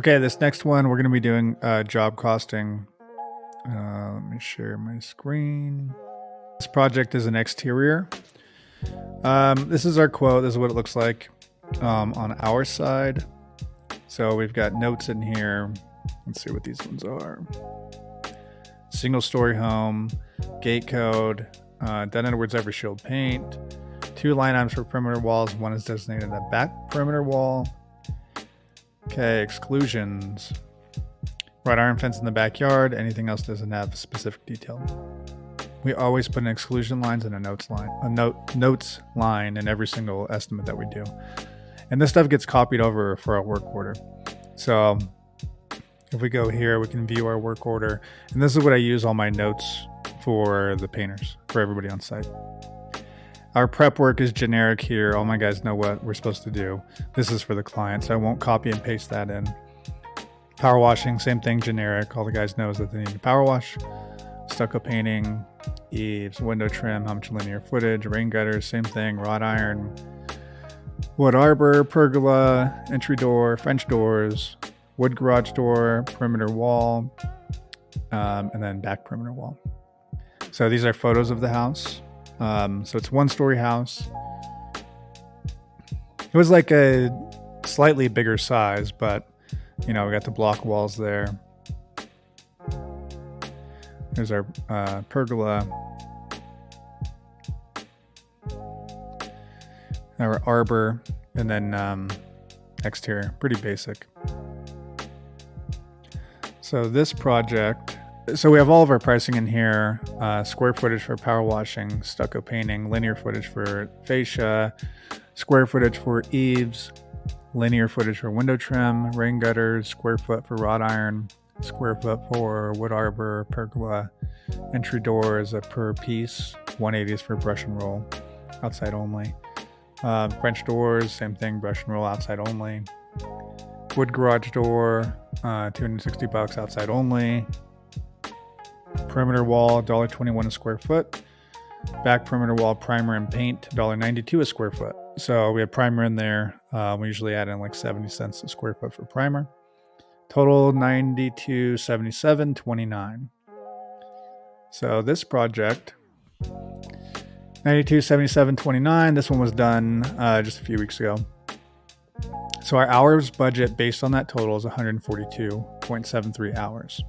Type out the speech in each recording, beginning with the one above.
Okay, this next one, we're going to be doing job costing. Let me share my screen. This project is an exterior. This is our quote. This is what it looks like on our side. So we've got notes in here. Let's see what these ones are. Single story home, gate code, done in words every shield paint, 2 line items for perimeter walls. One is designated a back perimeter wall. Okay, exclusions. Wrought iron fence in the backyard. Anything else doesn't have specific detail. We always put an exclusion lines and a notes line in every single estimate that we do. And this stuff gets copied over for our work order. So if we go here, we can view our work order. And this is what I use all my notes for the painters, for everybody on site. Our prep work is generic here. All my guys know what we're supposed to do. This is for the client, so I won't copy and paste that in. Power washing, same thing, generic. All the guys knows that they need to power wash. Stucco painting, eaves, window trim, how much linear footage, rain gutters, same thing, wrought iron, wood arbor, pergola, entry door, French doors, wood garage door, perimeter wall, and then back perimeter wall. So these are photos of the house. So it's 1-story house. It was like a slightly bigger size, but we got the block walls there. Here's our pergola. Our arbor, and then exterior, pretty basic. So this project, so we have all of our pricing in here, square footage for power washing, stucco painting, linear footage for fascia, square footage for eaves, linear footage for window trim, rain gutters, square foot for wrought iron, square foot for wood arbor, pergola, entry doors per piece, 180 is for brush and roll, outside only. French doors, same thing, brush and roll, outside only. Wood garage door, $260 outside only. Perimeter wall, $1.21 a square foot. Back perimeter wall, primer and paint, $1.92 a square foot. So we have primer in there. We usually add in like 70 cents a square foot for primer. Total $92.77.29. So this project, $92.77.29. This one was done just a few weeks ago. So our hours budget based on that total is 142.73 hours.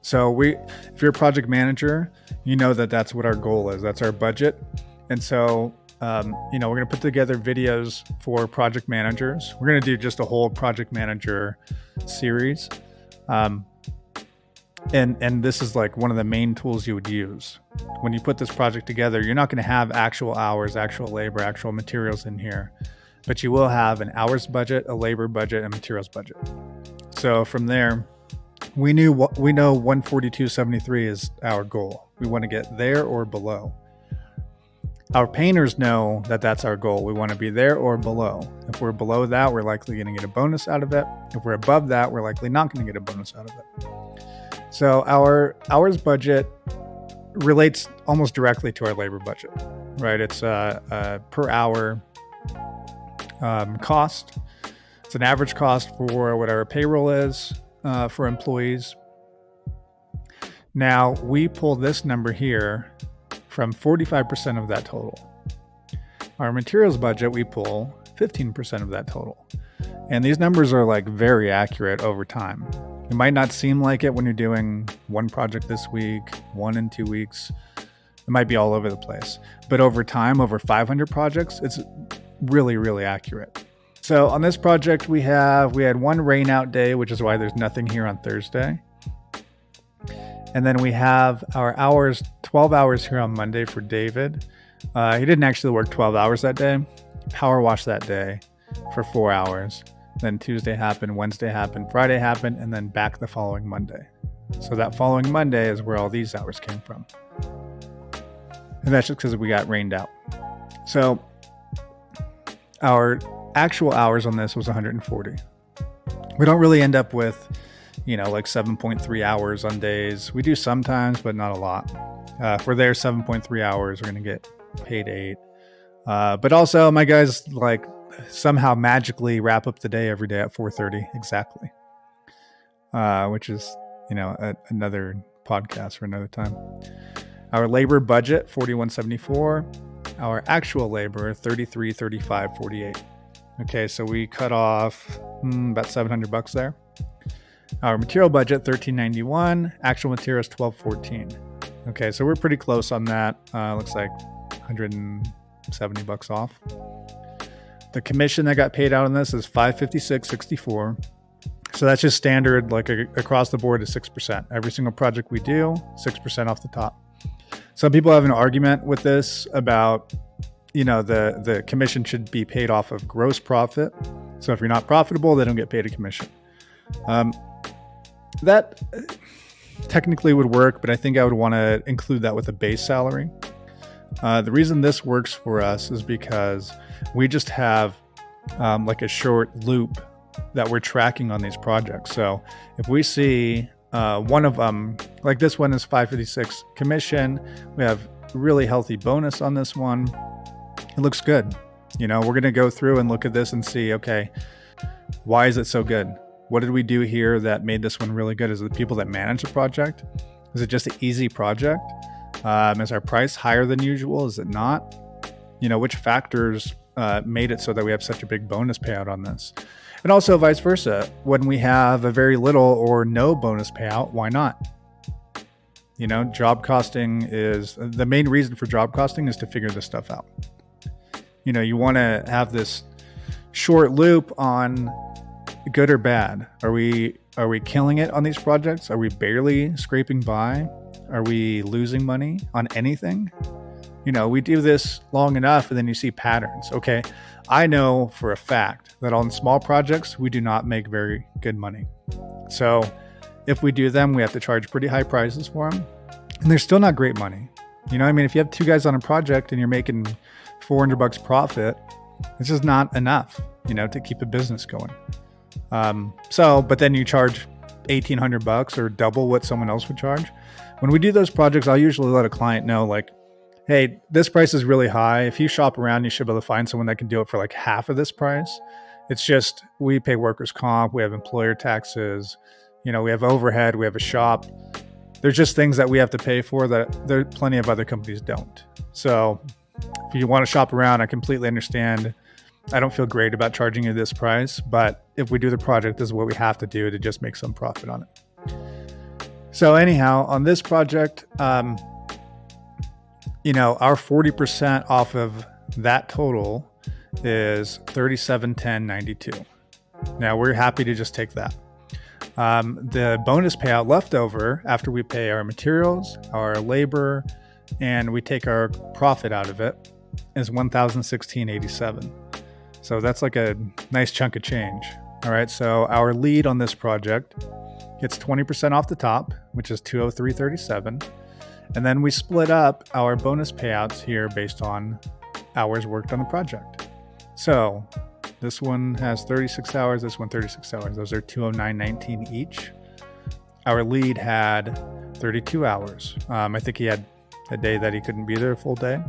So if you're a project manager, you know that's what our goal is. That's our budget. And so, we're going to put together videos for project managers. We're going to do just a whole project manager series. And this is like one of the main tools you would use. When you put this project together, you're not going to have actual hours, actual labor, actual materials in here, but you will have an hours budget, a labor budget, and materials budget. So from there, we know 142.73 is our goal. We want to get there or below. Our painters know that that's our goal. We want to be there or below. If we're below that, we're likely going to get a bonus out of it. If we're above that, we're likely not going to get a bonus out of it. So our hours budget relates almost directly to our labor budget, right? It's a per hour cost. It's an average cost for what our payroll is for employees. Now we pull this number here from 45% of that total. Our materials budget, we pull 15% of that total. And these numbers are like very accurate over time. It might not seem like it when you're doing one project this week, 1 in 2 weeks. It might be all over the place. But over time, over 500 projects, it's really, really accurate. So on this project, we had one rain out day, which is why there's nothing here on Thursday. And then we have our hours, 12 hours here on Monday for David. He didn't actually work 12 hours that day. Power wash that day for 4 hours. Then Tuesday happened, Wednesday happened, Friday happened, and then back the following Monday. So that following Monday is where all these hours came from. And that's just because we got rained out. So our actual hours on this was 140. We don't really end up with, like 7.3 hours on days. We do sometimes, but not a lot. For their 7.3 hours, we're going to get paid 8. But also my guys somehow magically wrap up the day every day at 4:30 exactly. which is, another podcast for another time. Our labor budget, $41.74. Our actual labor, $33.35.48. Okay, so we cut off about $700 there. Our material budget, $13.91. Actual materials, $12.14. Okay, so we're pretty close on that. Looks like $170 off. The commission that got paid out on this is $556.64. So that's just standard, like across the board is 6%. Every single project we do, 6% off the top. Some people have an argument with this about, the commission should be paid off of gross profit. So if you're not profitable, they don't get paid a commission. That technically would work, but I think I would want to include that with a base salary. The reason this works for us is because we just have like a short loop that we're tracking on these projects. So if we see one of them, like this one is 556 commission, we have really healthy bonus on this one. It looks good. We're going to go through and look at this and see, okay, why is it so good? What did we do here that made this one really good? Is it the people that manage the project? Is it just an easy project? Is our price higher than usual? Is it not? Which factors made it so that we have such a big bonus payout on this? And also vice versa. When we have a very little or no bonus payout, why not? Job costing is the main reason for job costing is to figure this stuff out. You want to have this short loop on good or bad. Are we killing it on these projects? Are we barely scraping by? Are we losing money on anything? We do this long enough and then you see patterns. Okay, I know for a fact that on small projects, we do not make very good money. So if we do them, we have to charge pretty high prices for them. And they're still not great money. If you have two guys on a project and you're making $400 profit, it's just not enough, to keep a business going. But then you charge $1,800 or double what someone else would charge. When we do those projects, I'll usually let a client know, like, hey, this price is really high. If you shop around, you should be able to find someone that can do it for like half of this price. It's just, we pay workers' comp, we have employer taxes, we have overhead, we have a shop. There's just things that we have to pay for that there plenty of other companies don't. So if you want to shop around, I completely understand. I don't feel great about charging you this price, but if we do the project, this is what we have to do to just make some profit on it. So anyhow, on this project, our 40% off of that total is $37.10.92. Now we're happy to just take that. The bonus payout left over after we pay our materials, our labor, and we take our profit out of it is $1,016.87. So that's like a nice chunk of change. All right. So our lead on this project gets 20% off the top, which is $203.37. And then we split up our bonus payouts here based on hours worked on the project. So this one has 36 hours, this one 36 hours. Those are $209.19 each. Our lead had 32 hours. I think he had a day that he couldn't be there a full day.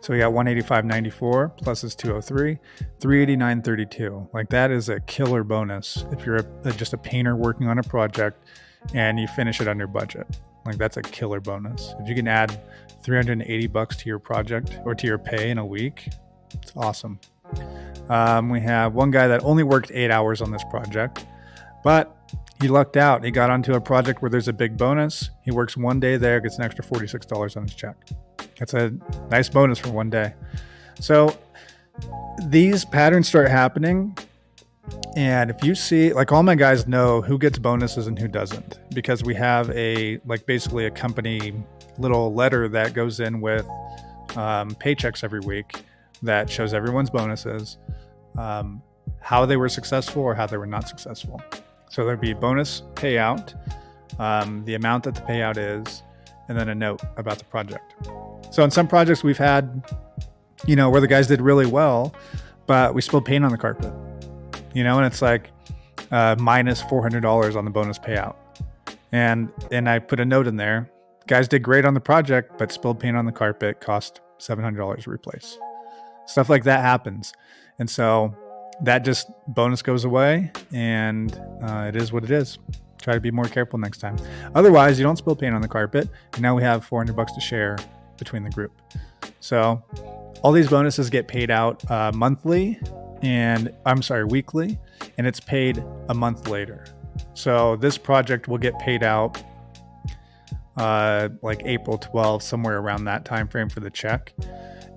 So we got $185.94 plus his 203, $389.32. Like that is a killer bonus if you're just a painter working on a project and you finish it under budget. Like that's a killer bonus. If you can add $380 to your project or to your pay in a week, it's awesome. We have one guy that only worked 8 hours on this project, but he lucked out. He got onto a project where there's a big bonus. He works one day there, gets an extra $46 on his check. That's a nice bonus for one day. So these patterns start happening. And if you see, like all my guys know who gets bonuses and who doesn't, because we have basically a company little letter that goes in with paychecks every week that shows everyone's bonuses, how they were successful or how they were not successful. So there'd be bonus payout, the amount that the payout is, and then a note about the project. So in some projects we've had, where the guys did really well, but we spilled paint on the carpet, and it's like minus $400 on the bonus payout. And I put a note in there. Guys did great on the project, but spilled paint on the carpet, cost $700 to replace. Stuff like that happens. And so that just bonus goes away, and it is what it is. Try to be more careful next time. Otherwise, you don't spill paint on the carpet. And now we have $400 to share between the group. So all these bonuses get paid out weekly, and it's paid a month later. So this project will get paid out like April 12th, somewhere around that time frame for the check.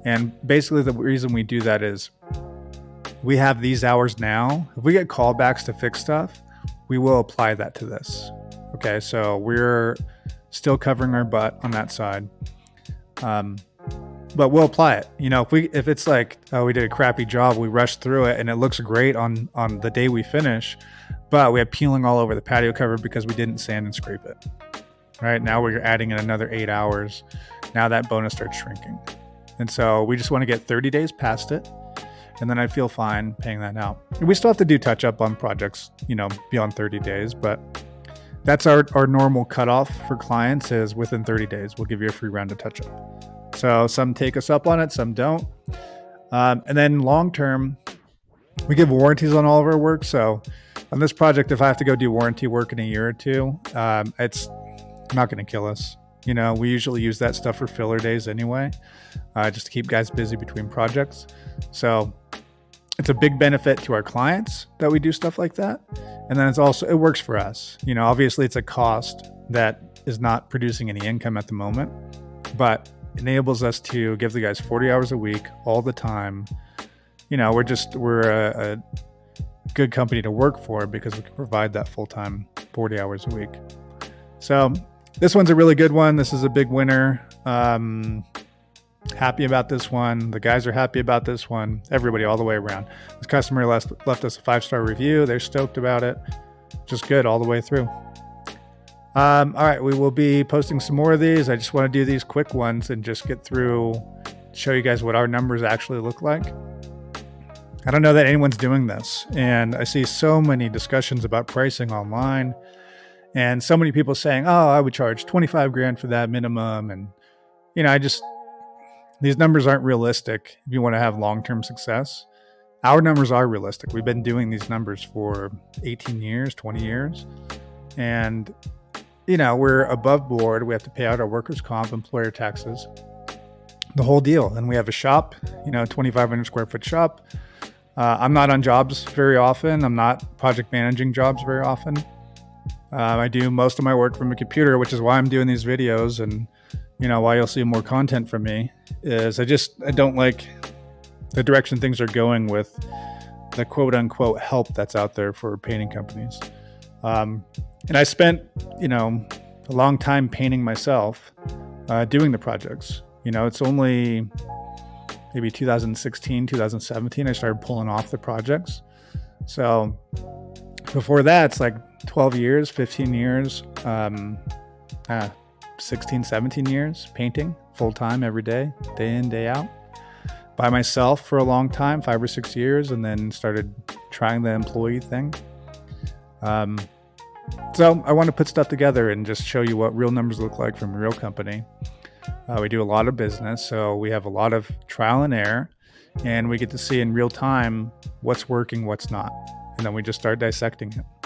And basically the reason we do that is we have these hours now. If we get callbacks to fix stuff, we will apply that to this. Okay, so we're still covering our butt on that side. But we'll apply it. You know, if it's like, oh, we did a crappy job, we rushed through it and it looks great on the day we finish, but we have peeling all over the patio cover because we didn't sand and scrape it. Right now we're adding in another 8 hours. Now that bonus starts shrinking. And so we just want to get 30 days past it. And then I feel fine paying that out. We still have to do touch up on projects, you know, beyond 30 days, but that's our normal cutoff for clients is within 30 days. We'll give you a free round of touch up. So some take us up on it, some don't. And then long term, we give warranties on all of our work. So on this project, if I have to go do warranty work in a year or two, it's not going to kill us. You know, we usually use that stuff for filler days anyway, just to keep guys busy between projects. So it's a big benefit to our clients that we do stuff like that. And then it works for us. You know, obviously it's a cost that is not producing any income at the moment, but enables us to give the guys 40 hours a week all the time. You know, we're a good company to work for because we can provide that full-time 40 hours a week. So this one's a really good one. This is a big winner. Happy about this one. The guys are happy about this one. Everybody all the way around. This customer left us a 5-star review. They're stoked about it. Just good all the way through. All right, we will be posting some more of these. I just want to do these quick ones and just get through, show you guys what our numbers actually look like. I don't know that anyone's doing this. And I see so many discussions about pricing online and so many people saying, oh, I would charge 25 grand for that minimum. And, you know, these numbers aren't realistic if you want to have long-term success. Our numbers are realistic. We've been doing these numbers for 18 years, 20 years. And, you know, we're above board. We have to pay out our workers' comp, employer taxes, the whole deal. And we have a shop, you know, 2,500 square foot shop. I'm not on jobs very often. I'm not project managing jobs very often. I do most of my work from a computer, which is why I'm doing these videos. And, you know, why you'll see more content from me is I don't like the direction things are going with the quote unquote help that's out there for painting companies. And I spent, you know, a long time painting myself, doing the projects. You know, it's only maybe 2016, 2017, I started pulling off the projects. So before that, it's like 12 years, 15 years, 16, 17 years painting full-time every day, day in, day out. By myself for a long time, 5 or 6 years, and then started trying the employee thing. So I want to put stuff together and just show you what real numbers look like from a real company. We do a lot of business, so we have a lot of trial and error, and we get to see in real time what's working, what's not. And then we just start dissecting it.